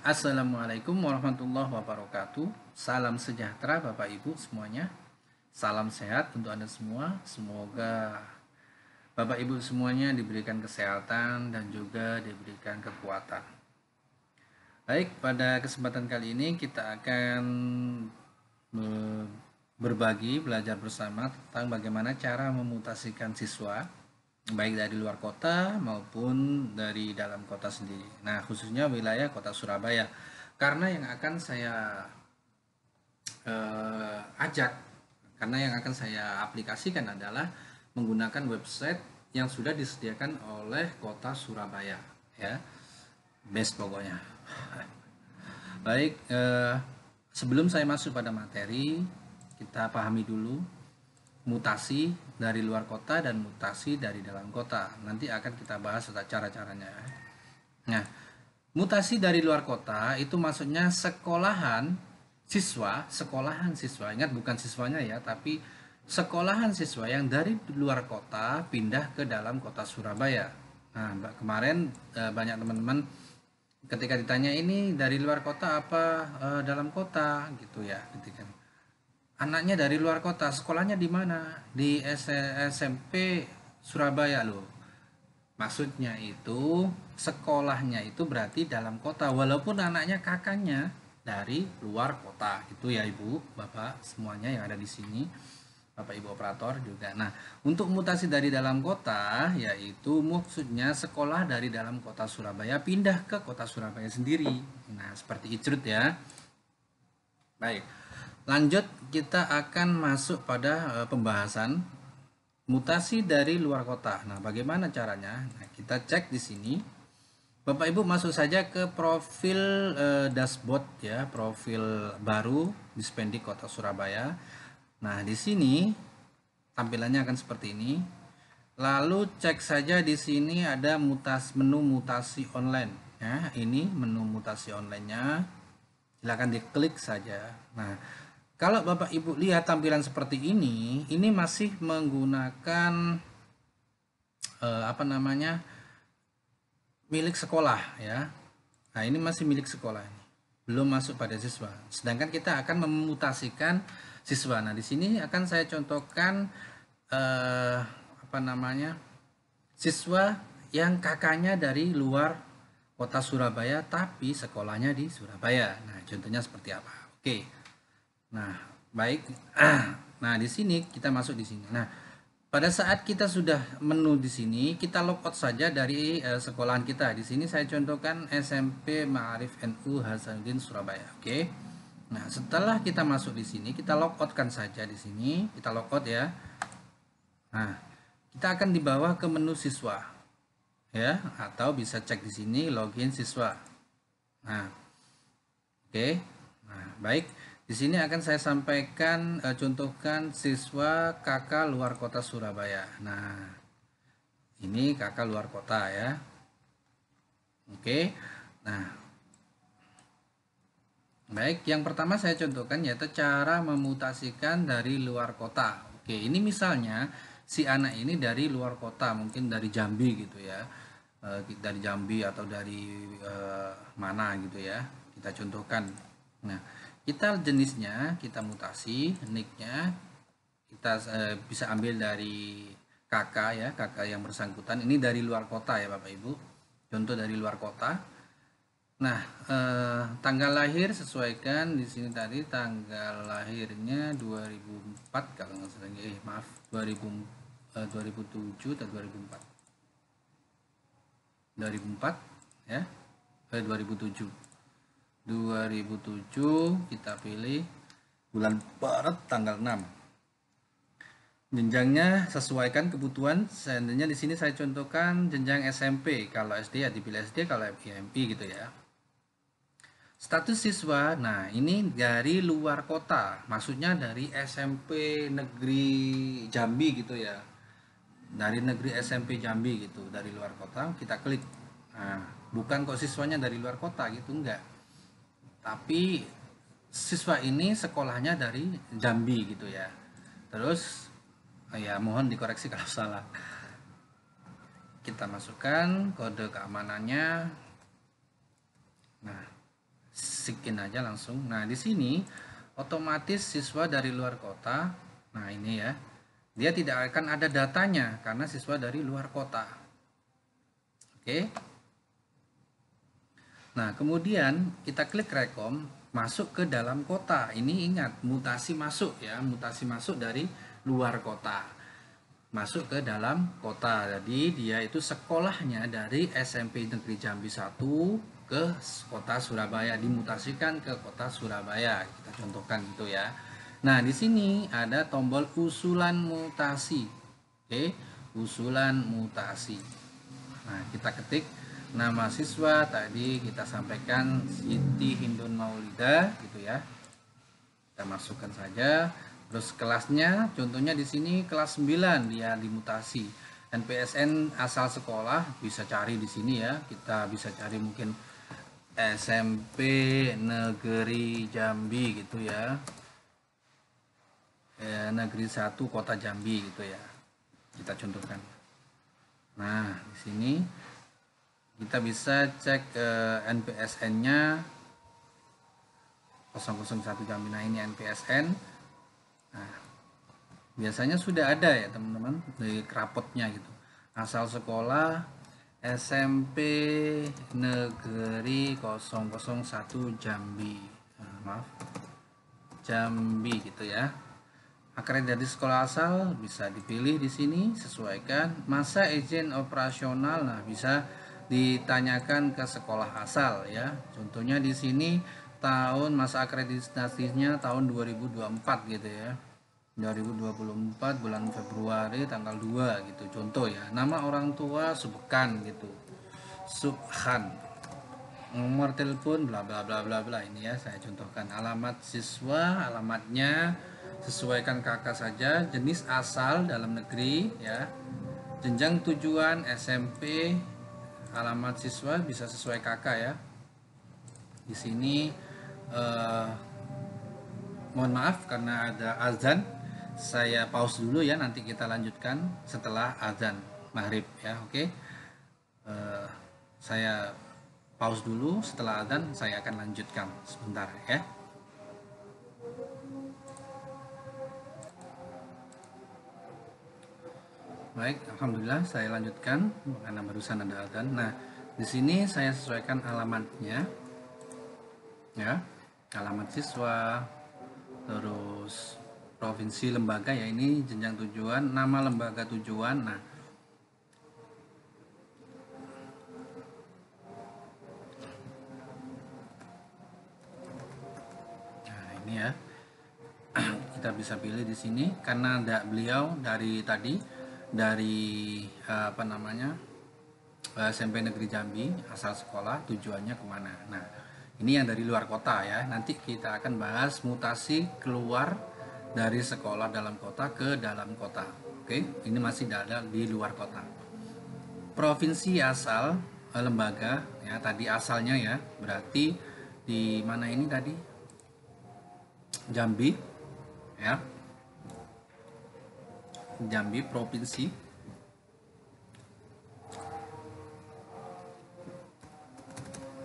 Assalamualaikum warahmatullahi wabarakatuh. Salam sejahtera Bapak Ibu semuanya. Salam sehat untuk Anda semua. Semoga Bapak Ibu semuanya diberikan kesehatan dan juga diberikan kekuatan. Baik, pada kesempatan kali ini kita akan berbagi, belajar bersama tentang bagaimana cara memutasikan siswa baik dari luar kota maupun dari dalam kota sendiri. Nah, khususnya wilayah kota Surabaya. Karena yang akan saya ajak, karena yang akan saya aplikasikan adalah menggunakan website yang sudah disediakan oleh kota Surabaya, ya. Best pokoknya. Baik, sebelum saya masuk pada materi, kita pahami dulu mutasi dari luar kota dan mutasi dari dalam kota. Nanti akan kita bahas cara-caranya. Nah, mutasi dari luar kota itu maksudnya sekolahan siswa. Ingat, bukan siswanya ya, tapi sekolahan siswa yang dari luar kota pindah ke dalam kota Surabaya. Nah, kemarin banyak teman-teman ketika ditanya ini dari luar kota apa dalam kota gitu ya, gitu kan. Anaknya dari luar kota, sekolahnya di mana? Di SMP Surabaya loh. Maksudnya itu sekolahnya itu berarti dalam kota, walaupun anaknya kakaknya dari luar kota. Itu ya Ibu, Bapak semuanya yang ada di sini. Bapak Ibu operator juga. Nah, untuk mutasi dari dalam kota yaitu maksudnya sekolah dari dalam kota Surabaya pindah ke kota Surabaya sendiri. Nah, seperti icrut ya. Baik. Lanjut, kita akan masuk pada pembahasan mutasi dari luar kota. Nah, bagaimana caranya? Nah, kita cek di sini. Bapak Ibu masuk saja ke profil dashboard ya, profil baru Dispendik Kota Surabaya. Nah, di sini tampilannya akan seperti ini. Lalu cek saja di sini ada menu mutasi online ya. Ini menu mutasi onlinenya. Silakan diklik saja. Nah, kalau Bapak Ibu lihat tampilan seperti ini masih menggunakan milik sekolah ya. Nah, ini masih milik sekolah ini. Belum masuk pada siswa. Sedangkan kita akan memutasikan siswa. Nah, di sini akan saya contohkan siswa yang kakaknya dari luar kota Surabaya tapi sekolahnya di Surabaya. Nah, contohnya seperti apa? Oke. Nah, baik. Nah, di sini kita masuk di sini. Nah, pada saat kita sudah menu di sini, kita logout saja dari sekolahan kita. Di sini saya contohkan SMP Ma'arif NU Hasanuddin Surabaya. Oke. Nah, setelah kita masuk di sini, kita logoutkan saja di sini. Kita logout ya. Nah, kita akan dibawa ke menu siswa. Ya, atau bisa cek di sini login siswa. Nah, oke. Nah, baik. Di sini akan saya sampaikan contohkan siswa kakak luar kota Surabaya. Nah, ini kakak luar kota ya. Oke. Nah, baik, yang pertama saya contohkan yaitu cara memutasikan dari luar kota. Oke, ini misalnya si anak ini dari luar kota, mungkin dari Jambi gitu ya. Dari Jambi atau dari mana gitu ya. Kita contohkan. Nah, kita jenisnya kita mutasi, nicknya kita bisa ambil dari kakak ya, kakak yang bersangkutan. Ini dari luar kota ya Bapak Ibu. Contoh dari luar kota. Nah, tanggal lahir sesuaikan di sini tadi tanggal lahirnya 2004 kalau nggak salah. Maaf, 2007 atau 2004. 2004 ya. 2007. 2007 kita pilih bulan Maret tanggal 6. Jenjangnya sesuaikan kebutuhan. Seandainya di sini saya contohkan jenjang SMP. Kalau SD ya dipilih SD, kalau SMP gitu ya. Status siswa, nah ini dari luar kota, maksudnya dari SMP Negeri Jambi gitu ya. Dari negeri SMP Jambi gitu, dari luar kota kita klik. Nah, bukan kok siswanya dari luar kota gitu, enggak. Tapi siswa ini sekolahnya dari Jambi gitu ya. Terus ya mohon dikoreksi kalau salah. Kita masukkan kode keamanannya. Nah, basic in aja langsung. Nah, di sini otomatis siswa dari luar kota, nah ini ya, dia tidak akan ada datanya karena siswa dari luar kota. Oke. Nah, kemudian kita klik rekom masuk ke dalam kota. Ini ingat, mutasi masuk ya, mutasi masuk dari luar kota masuk ke dalam kota. Jadi dia itu sekolahnya dari SMP Negeri Jambi 1 ke kota Surabaya, dimutasikan ke kota Surabaya. Kita contohkan gitu ya. Nah, di sini ada tombol usulan mutasi. Oke, usulan mutasi. Nah, kita ketik nama siswa tadi kita sampaikan Siti Hindun Maulida gitu ya. Kita masukkan saja. Terus kelasnya, contohnya di sini kelas 9 dia dimutasi. NPSN asal sekolah bisa cari di sini ya. Kita bisa cari mungkin SMP Negeri Jambi gitu ya. Negeri 1 Kota Jambi gitu ya. Kita contohkan. Nah, di sini kita bisa cek NPSN-nya 001 Jambi. Nah, ini NPSN. Nah, biasanya sudah ada ya teman-teman di rapotnya gitu. Asal sekolah SMP Negeri 001 Jambi. Maaf, Jambi gitu ya. Akreditasi sekolah asal bisa dipilih di sini, sesuaikan. Masa izin operasional, nah bisa ditanyakan ke sekolah asal ya. Contohnya di sini tahun masa akreditasinya tahun 2024 gitu ya. 2024 bulan Februari tanggal 2 gitu contoh ya. Nama orang tua Subhan gitu. Subhan. Nomor telepon bla bla bla bla bla, ini ya saya contohkan. Alamat siswa, alamatnya sesuaikan kakak saja, jenis asal dalam negeri ya. Jenjang tujuan SMP, alamat siswa bisa sesuai kakak ya. Di sini mohon maaf karena ada azan, saya pause dulu ya, nanti kita lanjutkan setelah azan maghrib ya. Oke. Saya pause dulu, setelah azan saya akan lanjutkan sebentar ya. Baik, alhamdulillah saya lanjutkan karena barusan ada azan. Nah, di sini saya sesuaikan alamatnya ya, alamat siswa, terus provinsi, lembaga ya, ini jenjang tujuan, nama lembaga tujuan. Nah, ini ya, kita bisa pilih di sini karena ada beliau dari tadi dari apa namanya SMP Negeri Jambi asal sekolah, tujuannya kemana. Nah, ini yang dari luar kota ya. Nanti kita akan bahas mutasi keluar dari sekolah dalam kota ke dalam kota. Oke, ini masih ada di luar kota. Provinsi asal lembaga ya, tadi asalnya ya, berarti di mana ini tadi? Jambi ya. Jambi provinsi.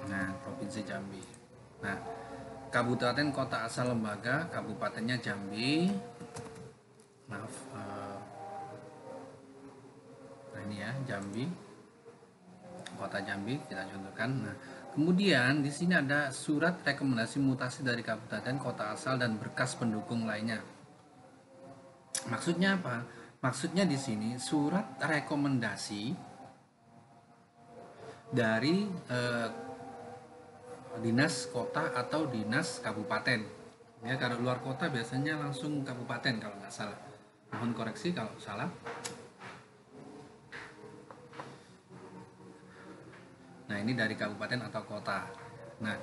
Nah, provinsi Jambi. Nah, kabupaten kota asal lembaga, kabupatennya Jambi. Maaf. Nah, ini ya, Jambi. Kota Jambi kita contohkan. Nah, kemudian di sini ada surat rekomendasi mutasi dari kabupaten kota asal dan berkas pendukung lainnya. Maksudnya apa? Maksudnya di sini surat rekomendasi dari dinas kota atau dinas kabupaten. Ya, kalau luar kota biasanya langsung kabupaten kalau nggak salah. Mohon koreksi kalau salah. Nah, ini dari kabupaten atau kota. Nah,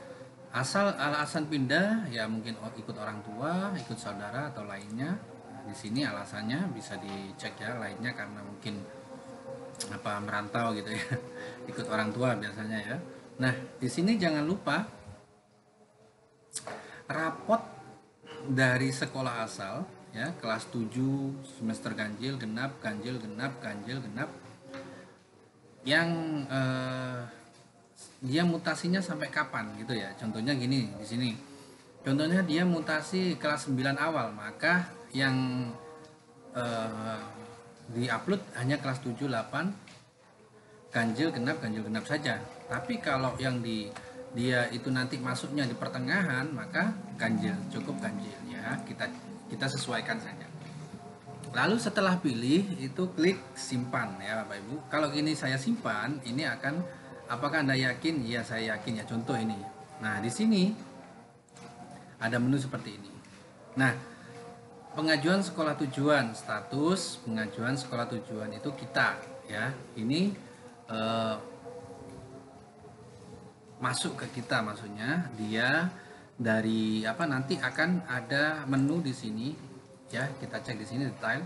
asal alasan pindah ya mungkin ikut orang tua, ikut saudara atau lainnya. Di sini alasannya bisa dicek ya, lainnya karena mungkin apa merantau gitu ya, ikut orang tua biasanya ya. Nah, di sini jangan lupa rapot dari sekolah asal ya, kelas 7 semester ganjil genap, ganjil genap, ganjil genap yang dia mutasinya sampai kapan gitu ya. Contohnya gini di sini. Contohnya dia mutasi kelas 9 awal, maka yang eh, diupload hanya kelas 7 8 ganjil genap saja. Tapi kalau yang dia itu nanti masuknya di pertengahan, maka ganjil, cukup ganjil ya. Kita sesuaikan saja. Lalu setelah pilih itu klik simpan ya Bapak Ibu. Kalau ini saya simpan, ini akan apakah Anda yakin? Ya saya yakin ya. Contoh ini. Nah, di sini ada menu seperti ini. Nah, pengajuan sekolah tujuan, status pengajuan sekolah tujuan itu kita ya. Ini eh, masuk ke kita, maksudnya dia dari apa, nanti akan ada menu di sini ya. Kita cek di sini detail.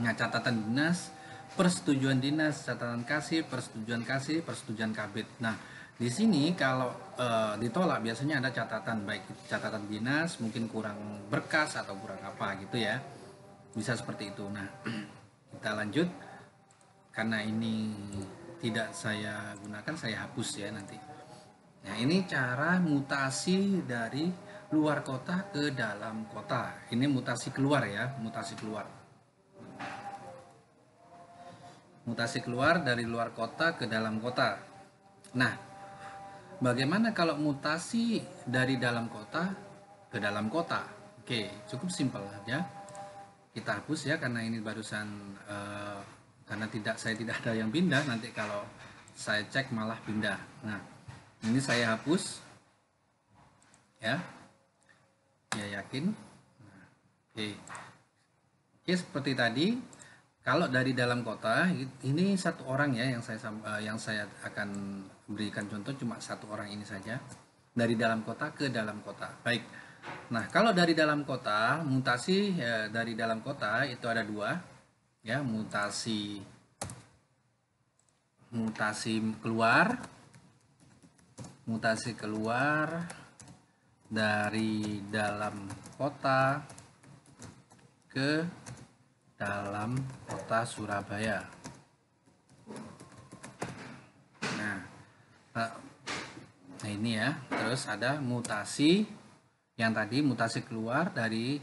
Nah, catatan dinas, persetujuan dinas, catatan kasih, persetujuan kabid. Nah, di sini kalau ditolak biasanya ada catatan, baik catatan dinas mungkin kurang berkas atau kurang apa gitu ya. Bisa seperti itu. Nah, kita lanjut. Karena ini tidak saya gunakan, saya hapus ya nanti. Nah, ini cara mutasi dari luar kota ke dalam kota. Ini mutasi keluar ya, mutasi keluar. Mutasi keluar dari luar kota ke dalam kota. Nah, bagaimana kalau mutasi dari dalam kota ke dalam kota? Oke, cukup simpel aja. Kita hapus ya, karena ini barusan karena saya tidak ada yang pindah, nanti kalau saya cek malah pindah. Nah, ini saya hapus ya. Ya yakin. Oke. Oke, seperti tadi. Kalau dari dalam kota, ini satu orang ya yang saya akan berikan contoh, cuma satu orang ini saja. Dari dalam kota ke dalam kota. Baik. Nah, kalau dari dalam kota, mutasi ya, dari dalam kota itu ada dua ya, mutasi keluar dari dalam kota ke dalam kota Surabaya. Nah, ini ya. Terus ada mutasi yang tadi, mutasi keluar dari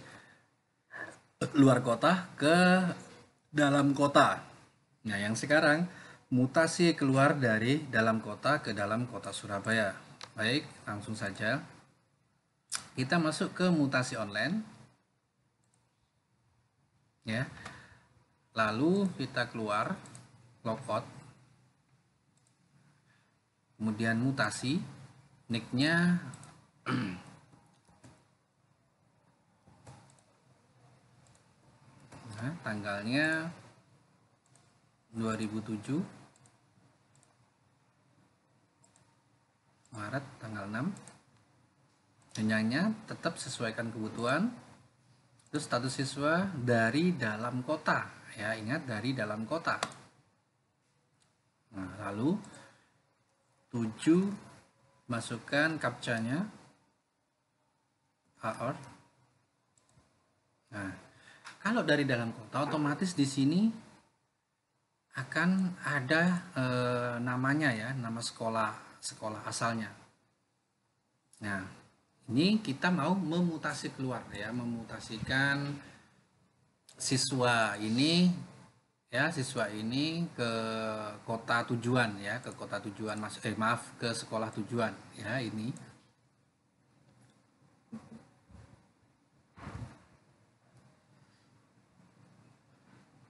luar kota ke dalam kota. Nah, yang sekarang mutasi keluar dari dalam kota ke dalam kota Surabaya. Baik, langsung saja kita masuk ke mutasi online ya. Lalu kita keluar, logout, kemudian mutasi, nicknya nah, tanggalnya 2007 Maret tanggal 6. Jenjangnya tetap sesuaikan kebutuhan. Terus status siswa dari dalam kota ya, ingat dari dalam kota. Nah, lalu 7 masukkan captcha-nya AOR. Nah, kalau dari dalam kota otomatis di sini akan ada namanya ya, nama sekolah asalnya. Nah, ini kita mau memutasi keluar ya, memutasikan siswa ini ya, siswa ini ke kota tujuan ya, ke kota tujuan ke sekolah tujuan ya ini.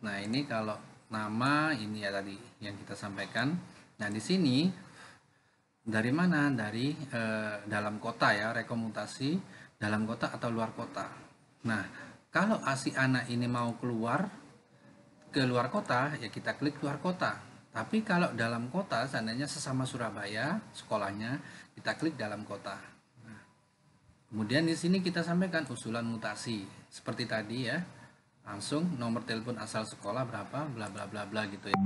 Nah, ini kalau nama ini ya tadi yang kita sampaikan. Nah, di sini dari mana? Dari dalam kota ya, rekomutasi dalam kota atau luar kota. Nah, kalau si anak ini mau keluar ke luar kota, ya kita klik luar kota. Tapi kalau dalam kota, seandainya sesama Surabaya sekolahnya, kita klik dalam kota. Nah, kemudian di sini kita sampaikan usulan mutasi seperti tadi ya. Langsung nomor telepon asal sekolah berapa, bla bla bla bla gitu ya.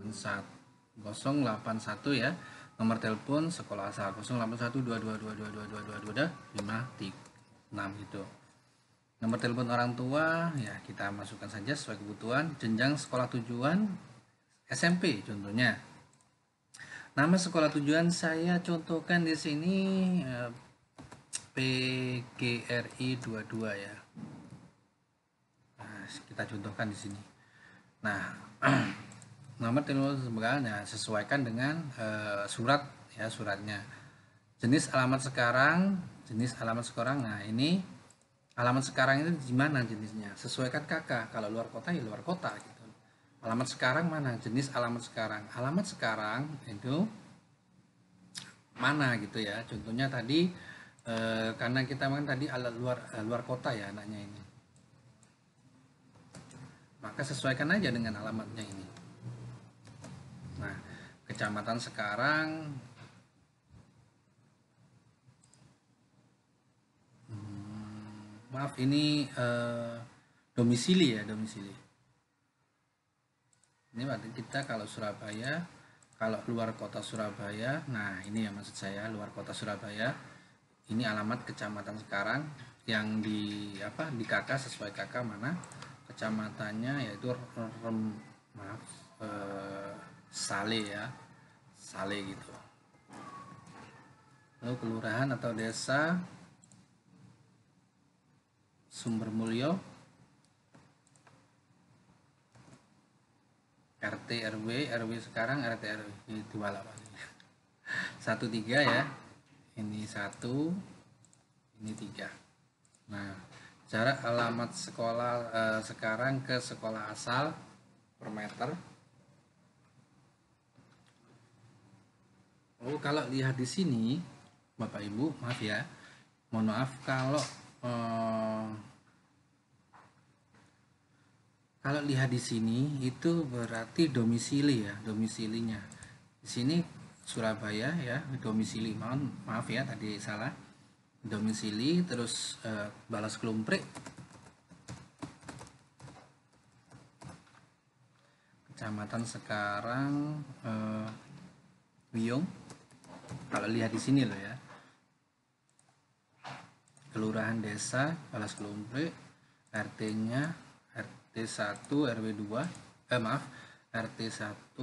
081 ya. Nomor telepon sekolah asal 0812222222256 gitu. Nomor telepon orang tua ya kita masukkan saja sesuai kebutuhan. Jenjang sekolah tujuan SMP contohnya. Nama sekolah tujuan saya contohkan di sini PGRI 22 ya. Nah, kita contohkan di sini. Nah, nomor telepon sebagainya sesuaikan dengan surat ya, suratnya. Jenis alamat sekarang. Nah, ini alamat sekarang itu di mana jenisnya? Sesuaikan kakak. Kalau luar kota ya luar kota gitu. Alamat sekarang mana? Jenis alamat sekarang. Alamat sekarang itu mana gitu ya. Contohnya tadi karena kita kan tadi alat luar kota ya anaknya ini. Maka sesuaikan aja dengan alamatnya ini. Nah, kecamatan sekarang maaf ini domisili ya, domisili. Ini berarti kita kalau Surabaya, kalau luar kota Surabaya, nah ini ya maksud saya luar kota Surabaya. Ini alamat kecamatan sekarang yang di apa di KK sesuai KK mana kecamatannya yaitu maaf Sale ya, Sale gitu. Lalu kelurahan atau desa Sumbermulyo, RT RW sekarang RT RW itu balap 13 ya, ini 1, ini 3. Nah, jarak alamat sekolah sekarang ke sekolah asal per meter. Oh, kalau lihat di sini Bapak Ibu, maaf ya, mohon maaf kalau lihat di sini itu berarti domisili ya, domisilinya. Di sini Surabaya ya, domisili. Maaf ya tadi salah. Domisili terus Balas Klumprik. Kecamatan sekarang Wiyung. Kalau lihat di sini loh ya. Kelurahan desa Balas Klumprik, RT-nya RT 1 RW 2 RT 1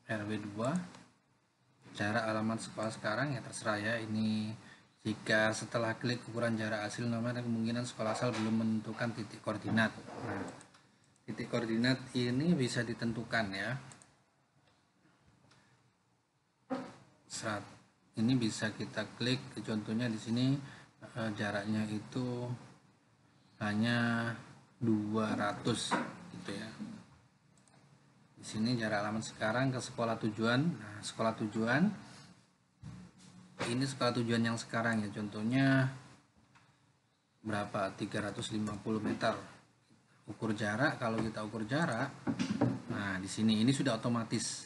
RW 2. Jarak alamat sekolah sekarang ya terserah ya, ini jika setelah klik ukuran jarak hasil nomor dan kemungkinan sekolah asal belum menentukan titik koordinat. Nah, titik koordinat ini bisa ditentukan ya. Ini bisa kita klik, contohnya di sini jaraknya itu hanya 200 gitu ya. Di sini jarak alamat sekarang ke sekolah tujuan. Nah, sekolah tujuan ini sekolah tujuan yang sekarang ya, contohnya berapa? 350 meter. Ukur jarak, kalau kita ukur jarak, nah di sini ini sudah otomatis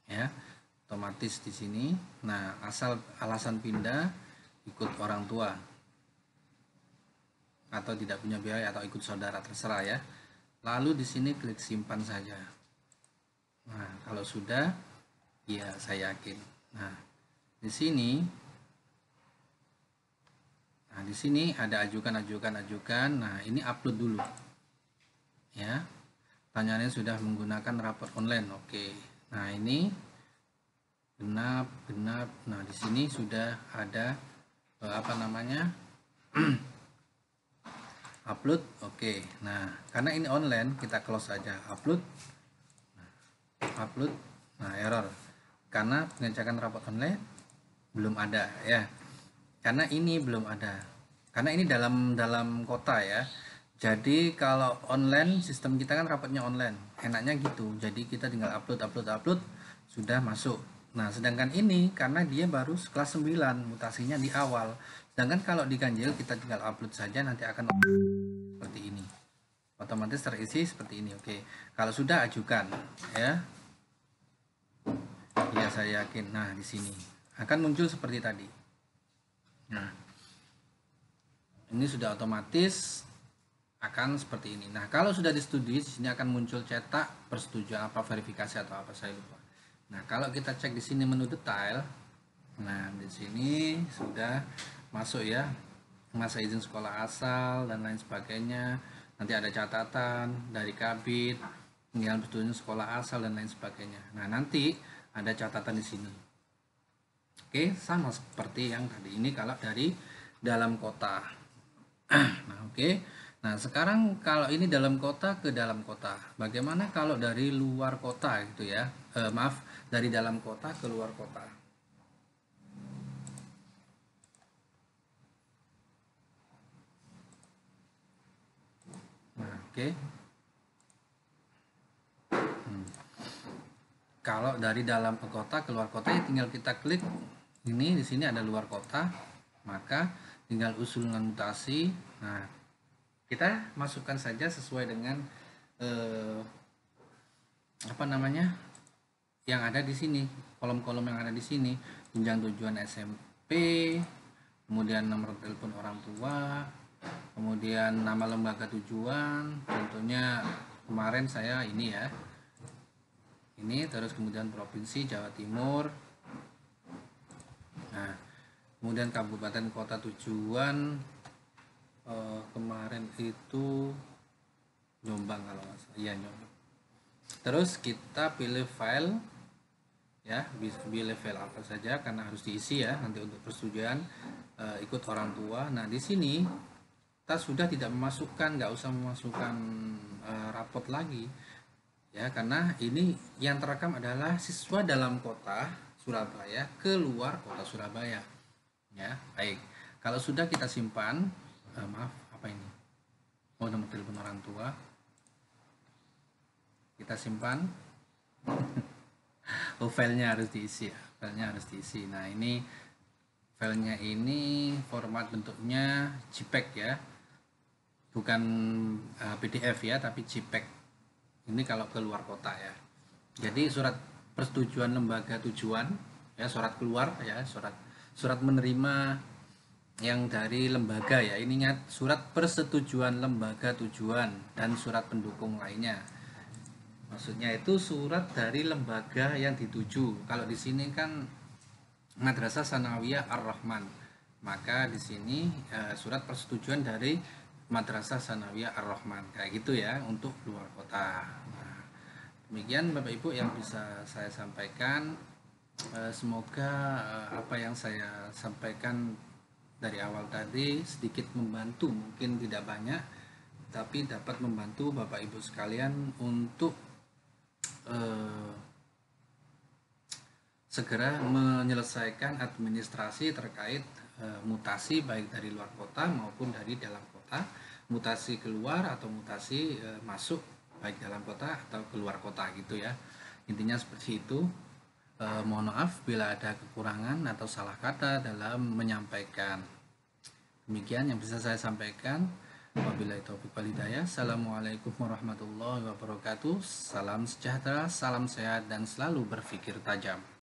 ya, otomatis di sini. Nah, alasan pindah ikut orang tua atau tidak punya biaya atau ikut saudara terserah ya. Lalu di sini klik simpan saja. Nah, kalau sudah ya saya yakin. Nah, di sini ada ajukan. Nah, ini upload dulu ya. Pertanyaannya sudah menggunakan rapor online. Oke. Nah, ini genap. Nah, di sini sudah ada upload. Oke. Nah, karena ini online kita close saja. Upload. Nah, error karena pengecekan rapor online belum ada ya. Karena ini belum ada. Karena ini dalam kota ya. Jadi kalau online sistem kita kan rapotnya online. Enaknya gitu. Jadi kita tinggal upload sudah masuk. Nah, sedangkan ini karena dia baru kelas 9, mutasinya di awal. Sedangkan kalau di ganjil kita tinggal upload saja, nanti akan seperti ini. Otomatis terisi seperti ini. Oke. Kalau sudah ajukan ya. Ya, saya yakin. Nah, di sini akan muncul seperti tadi. Nah, ini sudah otomatis akan seperti ini. Nah, kalau sudah disetujui, di sini akan muncul cetak persetujuan apa, verifikasi atau apa, saya lupa. Nah, kalau kita cek di sini menu detail, nah di sini sudah masuk ya, masa izin sekolah asal dan lain sebagainya. Nanti ada catatan dari Kabid. tinggal betulnya sekolah asal dan lain sebagainya. Nah, nanti ada catatan di sini. Oke, sama seperti yang tadi ini kalau dari dalam kota. Nah, oke. Nah, sekarang kalau ini dalam kota ke dalam kota. Bagaimana kalau dari luar kota gitu ya? Maaf, dari dalam kota ke luar kota. Nah, oke. Kalau dari dalam ke kota ke luar kota ya tinggal kita klik ini, di sini ada luar kota, maka tinggal usulkan mutasi. Nah, kita masukkan saja sesuai dengan apa namanya yang ada di sini, kolom-kolom yang ada di sini, jenjang tujuan SMP, kemudian nomor telepon orang tua, kemudian nama lembaga tujuan, contohnya kemarin saya ini ya, ini, terus kemudian provinsi Jawa Timur. Nah, kemudian kabupaten kota tujuan kemarin itu Jombang kalau nggak salah, iya Jombang. Terus kita pilih file ya, pilih file apa saja karena harus diisi ya nanti untuk persetujuan ikut orang tua. Nah, di sini kita sudah tidak memasukkan, nggak usah memasukkan rapot lagi ya, karena ini yang terekam adalah siswa dalam kota Surabaya keluar kota Surabaya ya. Baik, kalau sudah kita simpan, maaf apa ini, oh nomor telepon orang tua, kita simpan. Oh, filenya harus diisi ya, filenya harus diisi. Nah, ini filenya ini format bentuknya JPEG ya, bukan PDF ya, tapi JPEG. Ini kalau keluar kota ya. Jadi surat persetujuan lembaga tujuan ya, surat keluar ya, surat menerima yang dari lembaga ya. Ininya surat persetujuan lembaga tujuan dan surat pendukung lainnya. Maksudnya itu surat dari lembaga yang dituju. Kalau di sini kan Madrasah Sanawiyah Ar-Rahman. Maka di sini surat persetujuan dari Madrasah Sanawiyah Ar-Rahman, kayak gitu ya untuk luar kota. Nah, demikian Bapak Ibu yang bisa saya sampaikan. Semoga apa yang saya sampaikan dari awal tadi sedikit membantu, mungkin tidak banyak, tapi dapat membantu Bapak Ibu sekalian untuk segera menyelesaikan administrasi terkait mutasi baik dari luar kota maupun dari dalam kota, mutasi keluar atau mutasi masuk baik dalam kota atau keluar kota gitu ya. Intinya seperti itu. Mohon maaf bila ada kekurangan atau salah kata dalam menyampaikan. Demikian yang bisa saya sampaikan. Wabillahi taufiq wal hidayah. Assalamualaikum warahmatullahi wabarakatuh. Salam sejahtera, salam sehat dan selalu berpikir tajam.